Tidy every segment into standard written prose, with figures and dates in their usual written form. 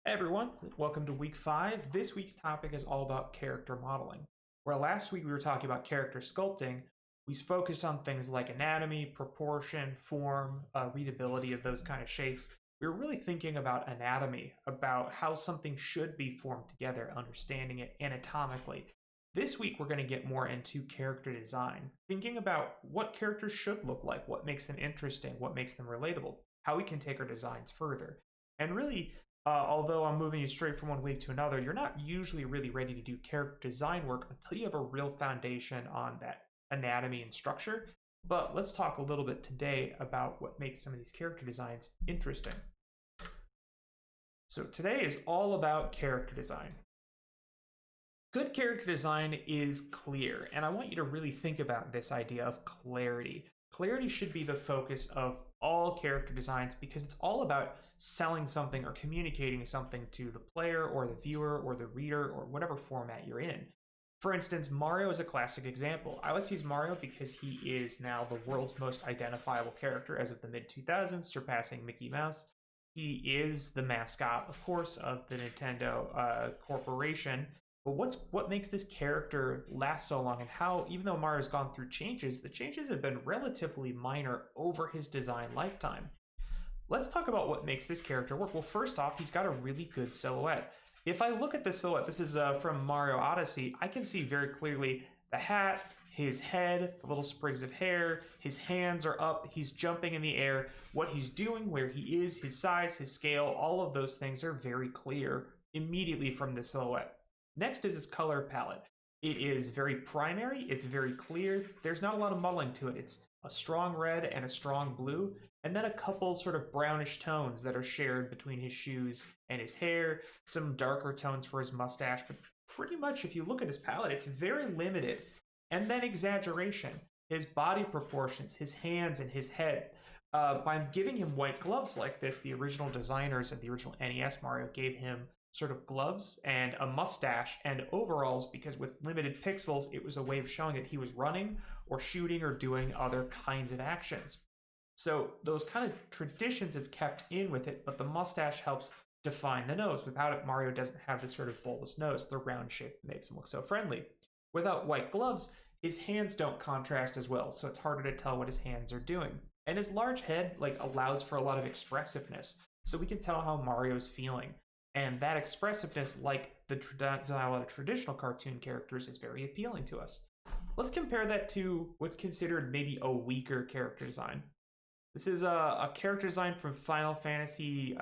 Hey everyone, welcome to week 5. This week's topic is all about character modeling. Where last week we were talking about character sculpting, we focused on things like anatomy, proportion, form, readability of those kind of shapes. We were really thinking about anatomy, about how something should be formed together, understanding it anatomically. This week we're going to get more into character design, thinking about what characters should look like, what makes them interesting, what makes them relatable, how we can take our designs further. And really, although I'm moving you straight from one week to another, you're not usually really ready to do character design work until you have a real foundation on that anatomy and structure. But let's talk a little bit today about what makes some of these character designs interesting. So today is all about character design. Good character design is clear, and I want you to really think about this idea of clarity. Clarity should be the focus of all character designs because it's all about selling something or communicating something to the player or the viewer or the reader or whatever format you're in. For instance, Mario is a classic example. I like to use Mario because he is now the world's most identifiable character as of the mid-2000s, surpassing Mickey Mouse. He is the mascot, of course, of the Nintendo corporation. But what makes this character last so long, and how, even though Mario's gone through changes, the changes have been relatively minor over his design lifetime. Let's talk about what makes this character work. Well, first off, he's got a really good silhouette. If I look at the silhouette, this is from Mario Odyssey, I can see very clearly the hat, his head, the little sprigs of hair, his hands are up, he's jumping in the air. What he's doing, where he is, his size, his scale, all of those things are very clear immediately from the silhouette. Next is his color palette. It is very primary, it's very clear, there's not a lot of muddling to it. It's a strong red and a strong blue, and then a couple sort of brownish tones that are shared between his shoes and his hair, some darker tones for his mustache, but pretty much if you look at his palette, it's very limited. And then exaggeration, his body proportions, his hands and his head. By giving him white gloves like this, the original designers of the original NES Mario gave him sort of gloves and a mustache and overalls because with limited pixels, it was a way of showing that he was running or shooting or doing other kinds of actions. So those kind of traditions have kept in with it, but the mustache helps define the nose. Without it, Mario doesn't have this sort of bulbous nose, the round shape that makes him look so friendly. Without white gloves, his hands don't contrast as well, so it's harder to tell what his hands are doing. And his large head allows for a lot of expressiveness, so we can tell how Mario's feeling. And that expressiveness, like the design of traditional cartoon characters, is very appealing to us. Let's compare that to what's considered maybe a weaker character design. This is a character design from Final Fantasy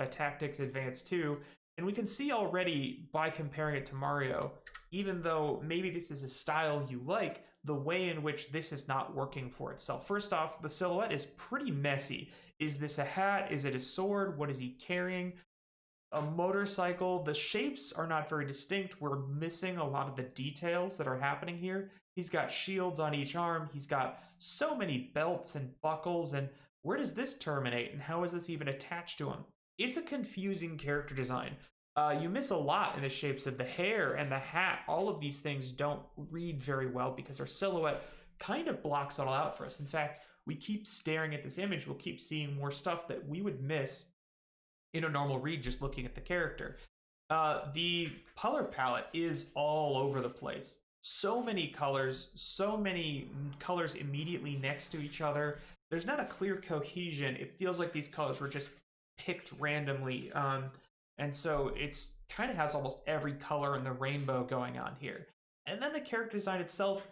Tactics Advance 2, and we can see already by comparing it to Mario, even though maybe this is a style you like, the way in which this is not working for itself. First off, the silhouette is pretty messy. Is this a hat? Is it a sword? What is he carrying? A motorcycle. The shapes are not very distinct. We're missing a lot of the details that are happening here. He's got shields on each arm. He's got so many belts and buckles. And where does this terminate? And how is this even attached to him? It's a confusing character design. You miss a lot in the shapes of the hair and the hat. All of these things don't read very well because our silhouette kind of blocks it all out for us. In fact, we keep staring at this image. We'll keep seeing more stuff that we would miss in a normal read just looking at the character. The color palette is all over the place. So many colors immediately next to each other. There's not a clear cohesion. It feels like these colors were just picked randomly. And so it's kind of has almost every color in the rainbow going on here. And then the character design itself,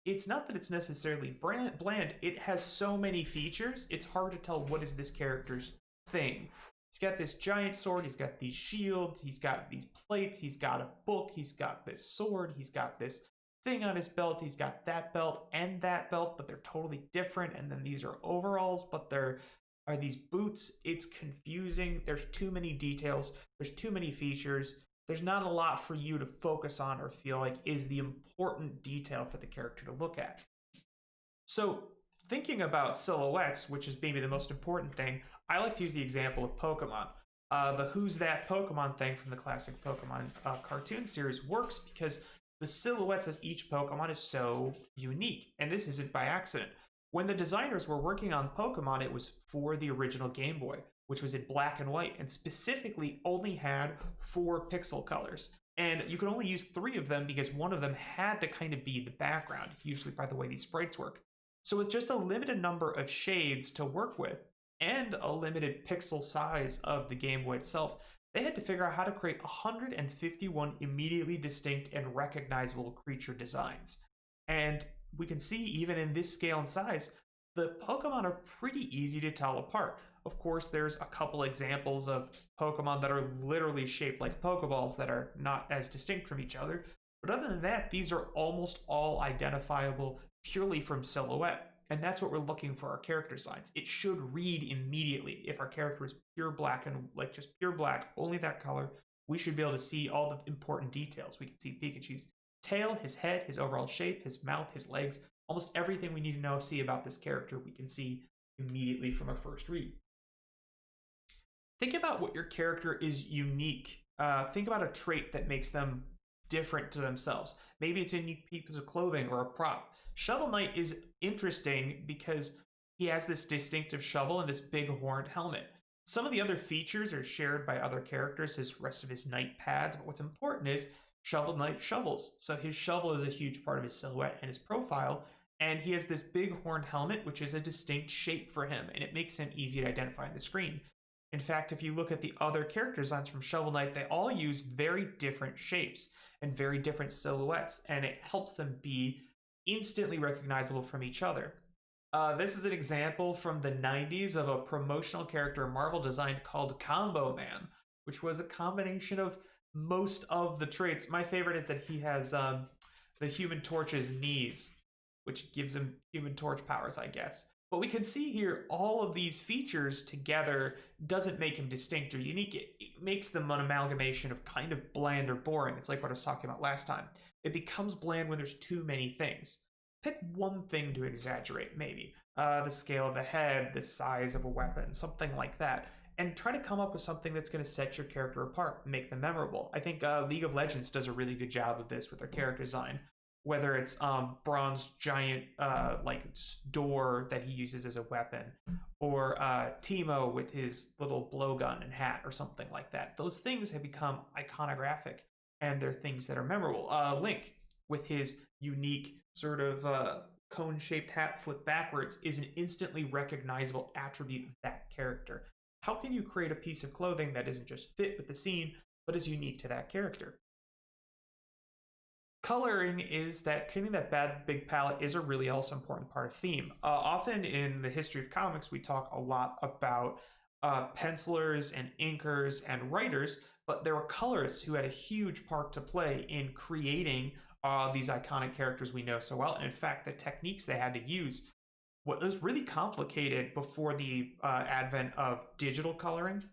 it's not that it's necessarily bland. It has so many features, it's hard to tell what is this character's thing. He's got this giant sword, he's got these shields, he's got these plates, he's got a book, he's got this sword, he's got this thing on his belt, he's got that belt and that belt, but they're totally different. And then these are overalls, but there are these boots. It's confusing. There's too many details. There's too many features. There's not a lot for you to focus on or feel like is the important detail for the character to look at. So thinking about silhouettes, which is maybe the most important thing, I like to use the example of Pokemon. The Who's That Pokemon thing from the classic Pokemon cartoon series works because the silhouettes of each Pokemon is so unique, and this isn't by accident. When the designers were working on Pokemon, it was for the original Game Boy, which was in black and white, and specifically only had 4 pixel colors. And you could only use 3 of them because one of them had to kind of be the background, usually by the way these sprites work. So with just a limited number of shades to work with, and a limited pixel size of the Game Boy itself, they had to figure out how to create 151 immediately distinct and recognizable creature designs. And we can see even in this scale and size, the Pokemon are pretty easy to tell apart. Of course, there's a couple examples of Pokemon that are literally shaped like Pokeballs that are not as distinct from each other. But other than that, these are almost all identifiable purely from silhouette. And that's what we're looking for our character designs. It should read immediately. If our character is pure black and like just pure black, only that color, we should be able to see all the important details. We can see Pikachu's tail, his head, his overall shape, his mouth, his legs, almost everything we need to see about this character we can see immediately from our first read. Think about what your character is unique. Think about a trait that makes them different to themselves. Maybe it's a unique piece of clothing or a prop. Shovel Knight is interesting because he has this distinctive shovel and this big horned helmet. Some of the other features are shared by other characters, his rest of his knight pads, but what's important is Shovel Knight shovels. So his shovel is a huge part of his silhouette and his profile, and he has this big horned helmet, which is a distinct shape for him, and it makes him easy to identify on the screen. In fact, if you look at the other character designs from Shovel Knight, they all use very different shapes and very different silhouettes, and it helps them be instantly recognizable from each other. This is an example from the 90s of a promotional character Marvel designed called Combo Man, which was a combination of most of the traits. My favorite is that he has the Human Torch's knees, which gives him Human Torch powers, I guess. But we can see here all of these features together doesn't make him distinct or unique. It makes them an amalgamation of kind of bland or boring. It's like what I was talking about last time. It becomes bland when there's too many things. Pick one thing to exaggerate, maybe. The scale of the head, the size of a weapon, something like that. And try to come up with something that's going to set your character apart, make them memorable. I think League of Legends does a really good job of this with their character design. Whether it's Bronze giant like door that he uses as a weapon, or Teemo with his little blowgun and hat or something like that. Those things have become iconographic, and they're things that are memorable. Link with his unique sort of cone-shaped hat flipped backwards is an instantly recognizable attribute of that character. How can you create a piece of clothing that isn't just fit with the scene, but is unique to that character? Coloring is that creating that big palette is a really also important part of theme. Often in the history of comics, we talk a lot about pencilers and inkers and writers, but there were colorists who had a huge part to play in creating these iconic characters we know so well. And in fact, the techniques they had to use was really complicated before the advent of digital coloring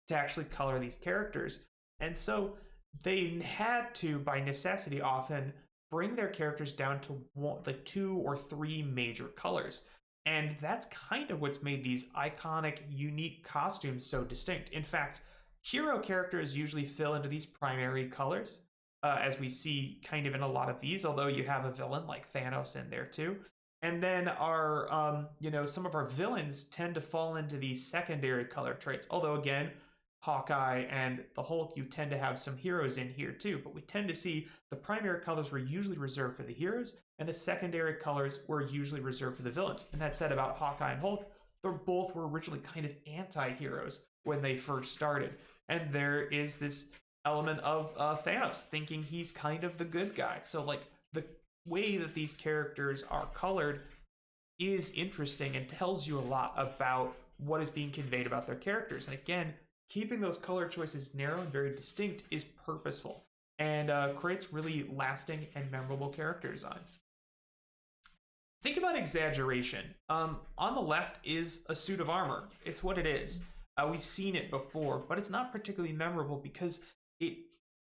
to actually color these characters. And so they had to, by necessity, often bring their characters down to like 2 or 3 major colors. And that's kind of what's made these iconic, unique costumes so distinct. In fact, hero characters usually fill into these primary colors, as we see kind of in a lot of these, although you have a villain like Thanos in there too. And then our, some of our villains tend to fall into these secondary color traits, although again, Hawkeye and the Hulk, you tend to have some heroes in here too, but we tend to see the primary colors were usually reserved for the heroes, and the secondary colors were usually reserved for the villains. And that said about Hawkeye and Hulk, they both were originally kind of anti-heroes when they first started. And there is this element of Thanos thinking he's kind of the good guy. So like the way that these characters are colored is interesting and tells you a lot about what is being conveyed about their characters. And again, keeping those color choices narrow and very distinct is purposeful and creates really lasting and memorable character designs. Think about exaggeration. On the left is a suit of armor. It's what it is. We've seen it before, but it's not particularly memorable because it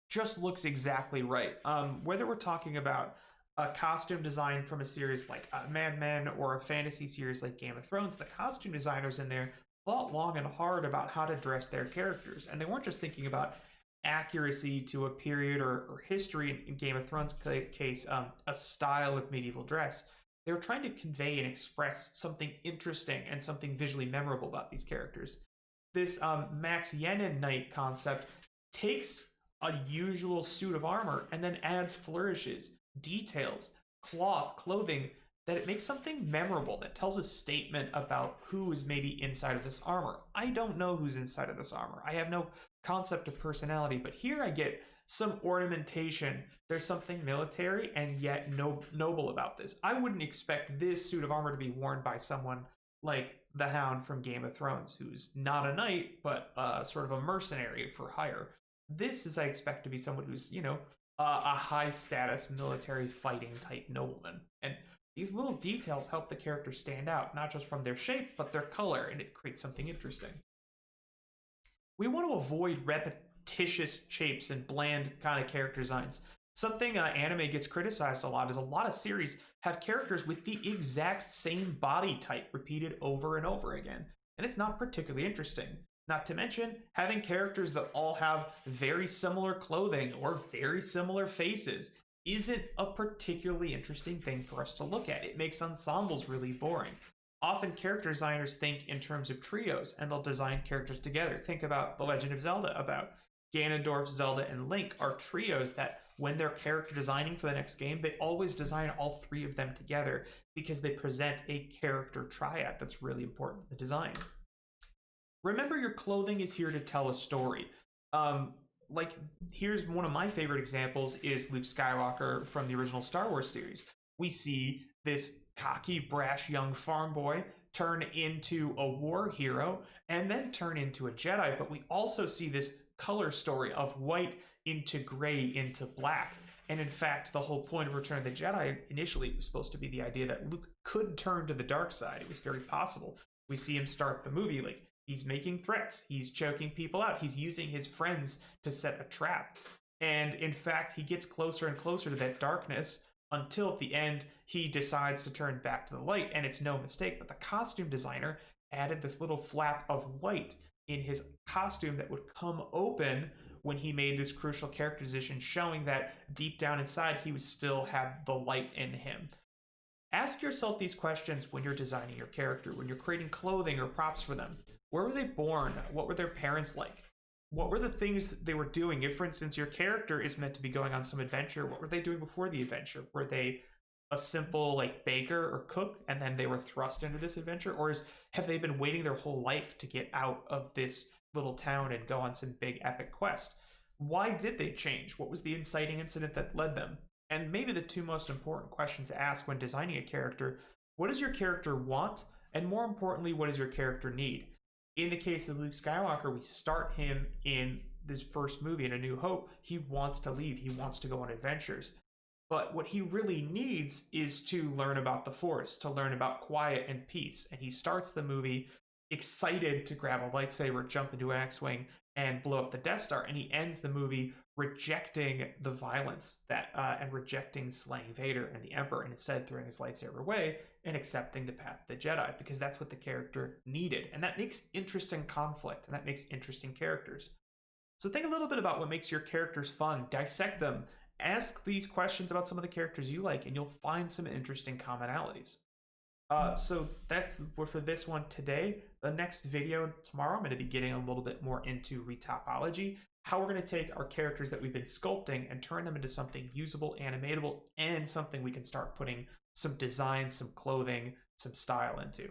just looks exactly right. Whether we're talking about a costume design from a series like Mad Men or a fantasy series like Game of Thrones, the costume designers in there thought long and hard about how to dress their characters. And they weren't just thinking about accuracy to a period or history in Game of Thrones case, a style of medieval dress. They were trying to convey and express something interesting and something visually memorable about these characters. this Max Yenin Knight concept takes a usual suit of armor and then adds flourishes, details, cloth, clothing, that it makes something memorable, that tells a statement about who is maybe inside of this armor. I don't know who's inside of this armor. I have no concept of personality, but here I get some ornamentation. There's something military and yet noble about this. I wouldn't expect this suit of armor to be worn by someone like the Hound from Game of Thrones, who's not a knight, but sort of a mercenary for hire. This is, I expect, to be someone who's, a high status military fighting type nobleman. And these little details help the character stand out, not just from their shape, but their color, and it creates something interesting. We want to avoid repetitious shapes and bland kind of character designs. Something anime gets criticized a lot is a lot of series have characters with the exact same body type repeated over and over again, and it's not particularly interesting. Not to mention, having characters that all have very similar clothing or very similar faces isn't a particularly interesting thing for us to look at. It makes ensembles really boring. Often character designers think in terms of trios, and they'll design characters together. Think about The Legend of Zelda, about Ganondorf, Zelda, and Link are trios that when they're character designing for the next game, they always design all three of them together because they present a character triad that's really important in the design. Remember, your clothing is here to tell a story. Here's one of my favorite examples is Luke Skywalker from the original Star Wars series. We see this cocky, brash young farm boy turn into a war hero and then turn into a Jedi, but we also see this color story of white into gray into black. And in fact, the whole point of Return of the Jedi initially was supposed to be the idea that Luke could turn to the dark side. It was very possible. We see him start the movie like he's making threats, he's choking people out, he's using his friends to set a trap. And in fact, he gets closer and closer to that darkness until at the end, he decides to turn back to the light, and it's no mistake. But the costume designer added this little flap of white in his costume that would come open when he made this crucial character decision, showing that deep down inside, he still had the light in him. Ask yourself these questions when you're designing your character, when you're creating clothing or props for them. Where were they born? What were their parents like? What were the things they were doing? If, for instance, your character is meant to be going on some adventure, what were they doing before the adventure? Were they a simple baker or cook and then they were thrust into this adventure? Or have they been waiting their whole life to get out of this little town and go on some big epic quest? Why did they change? What was the inciting incident that led them? And maybe the two most important questions to ask when designing a character: what does your character want? And more importantly, what does your character need? In the case of Luke Skywalker, we start him in this first movie, in A New Hope. He wants to leave. He wants to go on adventures. But what he really needs is to learn about the Force, to learn about quiet and peace. And he starts the movie excited to grab a lightsaber, jump into an X-Wing, and blow up the Death Star. And he ends the movie rejecting the violence and rejecting slaying Vader and the Emperor, and instead throwing his lightsaber away and accepting the path of the Jedi, because that's what the character needed. And that makes interesting conflict, and that makes interesting characters. So think a little bit about what makes your characters fun, dissect them, ask these questions about some of the characters you like, and you'll find some interesting commonalities. So that's for this one today. The next video tomorrow, I'm going to be getting a little bit more into retopology, how we're going to take our characters that we've been sculpting and turn them into something usable, animatable, and something we can start putting some design, some clothing, some style into.